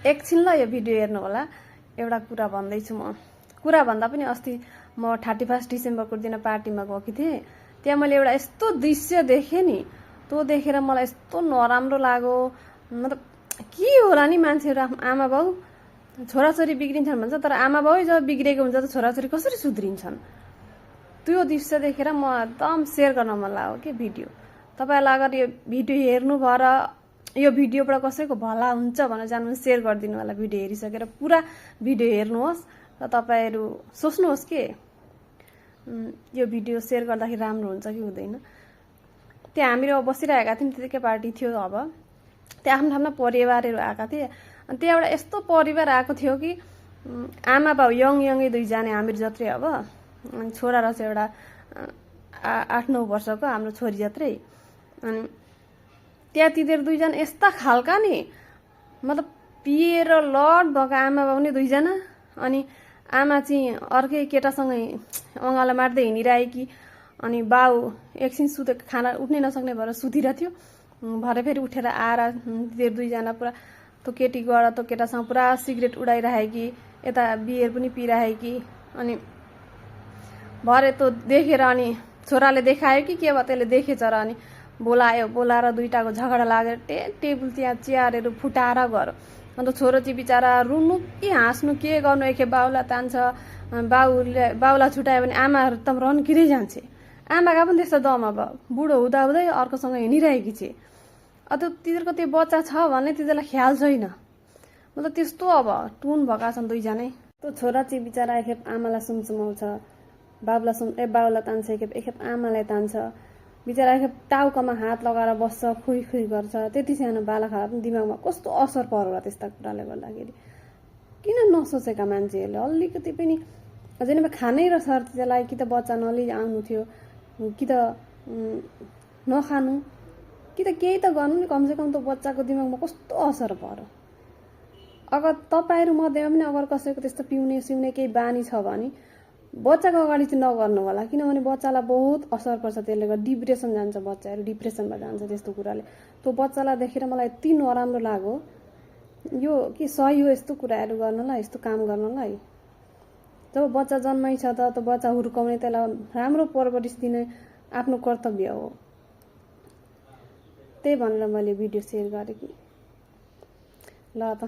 एकछिन ल यो भिडियो हेर्नु होला। एउटा कुरा भन्दैछु म। कुरा भन्दा पनि अस्ति म 31 डिसेम्बरको दिन पार्टीमा गएकी थिएँ। त्यहाँ मैले एउटा यस्तो दृश्य देखेँ नि, त्यो देखेर मलाई यस्तो नराम्रो लाग्यो। मतलब के होला नि, मान्छेहरू आफ्नो आमा बाउ छोराछोरी बिग्रिन्छन् भन्छ, तर आमा बाउ जब बिग्रेको हुन्छ त छोराछोरी कसरी सुध्रिन्छन्। त्यो दृश्य देखेर म एकदम सेयर गर्न मन लाग्यो के भिडियो। तपाईहरुलाई अगर यो भिडियो हेर्नु भएर यो भिडियोबाट कसैको भला हुन्छ भनेर जानु सेयर गरिदिनु होला। भिडियो हेरिसकेर पुरा भिडियो हेर्नुहोस् र तपाईहरु सोच्नुहोस् के यो भिडियो सेयर गर्दाखेरि राम्रो हुन्छ कि हुँदैन। त्यहाँ हामीहरू बसिरहेका थियौँ, त्यतिकै पार्टी थियो। अब त्यहाँ आफ्नो आफ्नो परिवारहरू आएका थिए। अनि त्यहाँ एउटा यस्तो परिवार आएको थियो कि आमा बाउ यङै दुईजना हामीहरू जत्रै। अब अनि छोरा रहेछ एउटा 8-9 वर्षको हाम्रो छोरी जत्रै। अनि त्यहाँ तिनीहरू दुईजना यस्ता खालका नि, मतलब पिएर लड भएका आमा बाउ नि दुईजना। अनि आमा चाहिँ अर्कै केटासँगै अँगालो मार्दै हिँडिरहेकी। अनि बाउ एकछिन सुते, खाना उठ्नै नसक्ने भएर सुतिरहेको थियो। भरे फेरि उठेर आएर तिनीहरू दुईजना पुरा त्यो केटी गएर त्यो केटासँग पुरा सिगरेट उडाइरहेकी, यता बियर पनि पिइरहेकी। अनि भरे त्यो देखेर अनि छोराले देखायो कि के भयो, त्यसले देखेछ र अनि बोलाएर दुईटाको झगडा लागेर टेबल त्यहाँ चेयरहरू फुटाएर गयो। अन्त छोरो चाहिँ बिचारा रुनु कि हाँस्नु के गर्नु, एखे बाउलाई तान्छ। बाउलाई छुटायो भने आमाहरू त रन्किँदै जान्छ। आमाका पनि त्यस्तो दम। अब बुढो हुँदै अर्कोसँग हिँडिरहेकी छे। अब तिनीहरूको त्यो बच्चा छ भने तिनीहरूलाई ख्याल छैन। मतलब त्यस्तो अब टुन भएका छन् दुईजनै। त्यो छोरा चाहिँ बिचारा एकखेप आमालाई सुमसुमाउँछ, बाउलाई तान्छ, एकखेप आमालाई तान्छ। बिचारा एकखेप टाउकोमा हात लगाएर बस्छ, खुइ गर्छ। त्यति सानो बालकहरूलाई पनि दिमागमा कस्तो असर पर्ला त्यस्ता कुराले गर्दाखेरि। किन नसोचेका मान्छेहरूले अलिकति पनि जेनेबा खानै र त्यसलाई कि त बच्चा नलिई आउनु थियो, कि त नखानु, कि त केही त गर्नु नि। कमसेकम त बच्चाको दिमागमा कस्तो असर पर्यो। अगर तपाईहरु मध्येमा पनि अगर कसैको त्यस्तो पिउने सिउने केही बानी छ भने बच्चाको अगाडि चाहिँ नगर्नु होला। किनभने बच्चालाई बहुत असर पर्छ। त्यसले गर्दा डिप्रेसन जान्छ, बच्चाहरू डिप्रेसनमा जान्छ त्यस्तो कुराले। त्यो बच्चालाई देखेर मलाई यति नराम्रो लाग्यो। यो के सही हो यस्तो कुराहरू गर्नलाई, यस्तो काम गर्नलाई? जब बच्चा जन्मै छ त बच्चा हुर्काउने, त्यसलाई राम्रो परवरिश दिने आफ्नो कर्तव्य हो। त्यही भनेर मैले भिडियो सेयर गरेँ कि ल त।